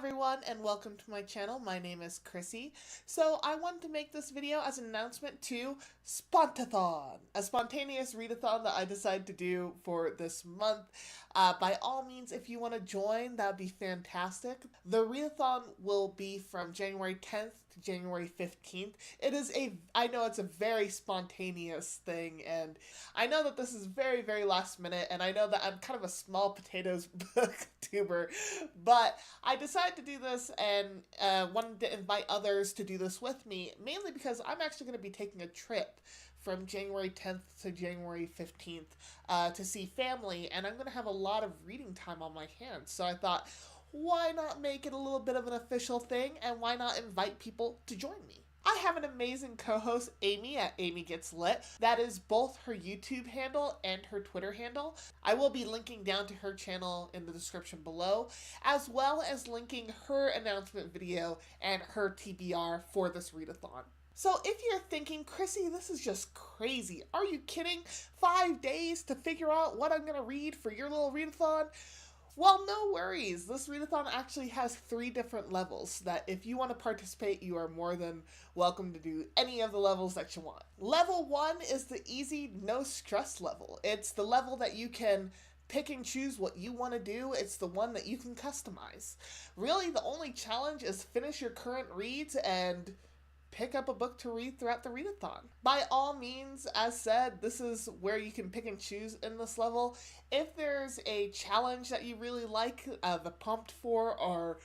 everyone and welcome to my channel. My name is Chrissy. So I wanted to make this video as an announcement to Sponta-thon, a spontaneous readathon that I decided to do for this month. By all means, if you want to join, that would be fantastic. The readathon will be from January 10th to January 15th. I know it's a very spontaneous thing, and I know that this is very, very last minute, and I know that I'm kind of a small potatoes booktuber, but I decided to do this and wanted to invite others to do this with me, mainly because I'm actually going to be taking a trip from January 10th to January 15th to see family, and I'm going to have a lot of reading time on my hands. So I thought, why not make it a little bit of an official thing, and why not invite people to join me? I have an amazing co-host, Amy, at Amy Gets Lit. That is both her YouTube handle and her Twitter handle. I will be linking down to her channel in the description below, as well as linking her announcement video and her TBR for this readathon. So if you're thinking, Chrissy, this is just crazy. Are you kidding? 5 days to figure out what I'm going to read for your little readathon? Well, no worries. This readathon actually has 3 different levels that if you want to participate, you are more than welcome to do any of the levels that you want. Level 1 is the easy, no stress level. It's the level that you can pick and choose what you want to do. It's the one that you can customize. Really, the only challenge is finish your current reads and pick up a book to read throughout the readathon. By all means, as said, this is where you can pick and choose in this level. If there's a challenge that you really like the prompt for, or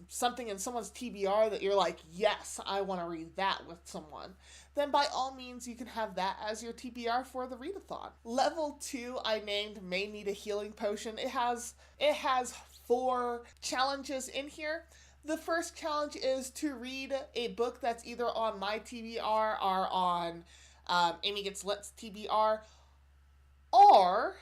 something in someone's TBR that you're like, yes, I want to read that with someone, then by all means you can have that as your TBR for the readathon. Level 2 I named May Need a Healing Potion. It has 4 challenges in here. The first challenge is to read a book that's either on my TBR or on Amy Gets Lit's TBR, or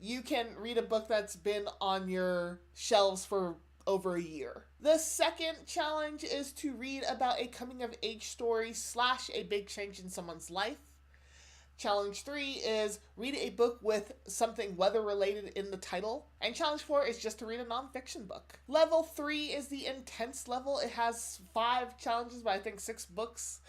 you can read a book that's been on your shelves for over a year. The second challenge is to read about a coming-of-age story / a big change in someone's life. Challenge 3 is read a book with something weather-related in the title. And challenge 4 is just to read a nonfiction book. Level 3 is the intense level. It has 5 challenges, but I think 6 books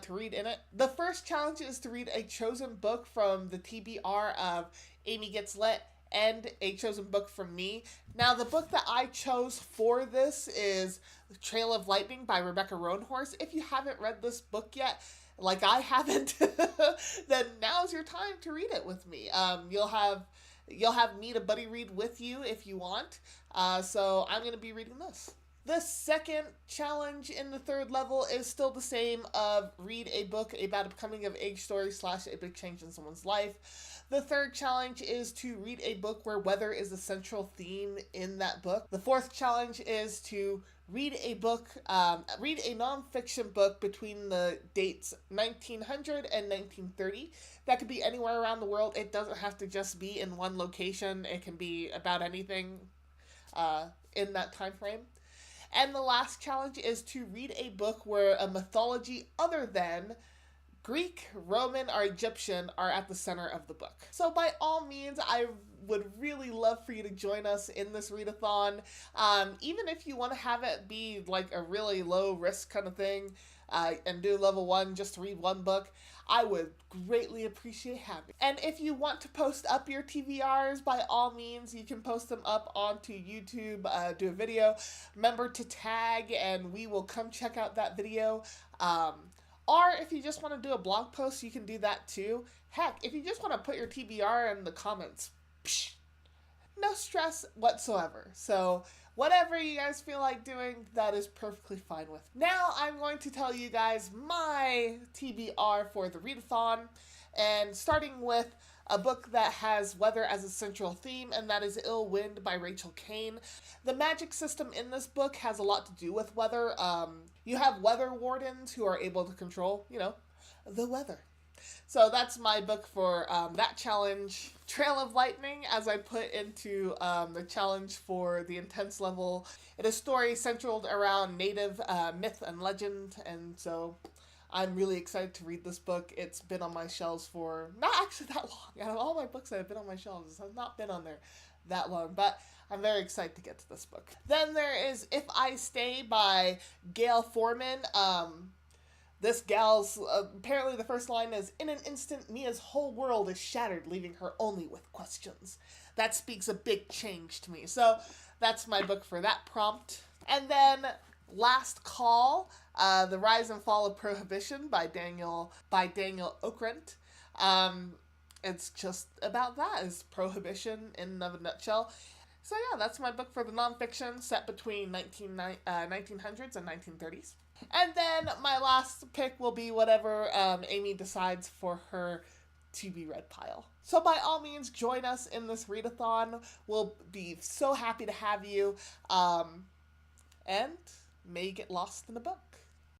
to read in it. The first challenge is to read a chosen book from the TBR of Amy Gets Lit and a chosen book from me. Now, the book that I chose for this is Trail of Lightning by Rebecca Roanhorse. If you haven't read this book yet, like I haven't, then now's your time to read it with me. You'll have me to buddy read with you if you want. So I'm going to be reading this. The second challenge in the third level is still the same of read a book about a coming of age story / a big change in someone's life. The third challenge is to read a book where weather is a central theme in that book. The fourth challenge is to read a nonfiction book between the dates 1900 and 1930. That could be anywhere around the world. It doesn't have to just be in one location. It can be about anything in that time frame. And the last challenge is to read a book where a mythology other than Greek, Roman, or Egyptian are at the center of the book. So by all means, I would really love for you to join us in this readathon. Even if you want to have it be like a really low risk kind of thing and do level 1 just to read one book, I would greatly appreciate having it. And if you want to post up your TBRs, by all means, you can post them up onto YouTube, do a video. Remember to tag and we will come check out that video. Or if you just want to do a blog post, you can do that too. Heck, if you just want to put your TBR in the comments, no stress whatsoever. So whatever you guys feel like doing, that is perfectly fine with me. Now I'm going to tell you guys my TBR for the readathon, and starting with a book that has weather as a central theme, and that is Ill Wind by Rachel Kane. The magic system in this book has a lot to do with weather. You have weather wardens who are able to control, the weather. So that's my book for that challenge. Trail of Lightning, as I put into the challenge for the intense level. It is a story centered around native myth and legend, and so I'm really excited to read this book. It's been on my shelves for not actually that long. Out of all my books that have been on my shelves, it has not been on there that long, but I'm very excited to get to this book. Then there is If I Stay by Gail Foreman. This gal's, apparently the first line is, "In an instant, Mia's whole world is shattered, leaving her only with questions." That speaks a big change to me. So that's my book for that prompt. And then Last Call, The Rise and Fall of Prohibition by Daniel Okrent. It's just about that, is prohibition in and of a nutshell. So yeah, that's my book for the nonfiction set between 1900s and 1930s. And then my last pick will be whatever Amy decides for her to be read pile. So by all means, join us in this readathon. We'll be so happy to have you. And may you get lost in the book.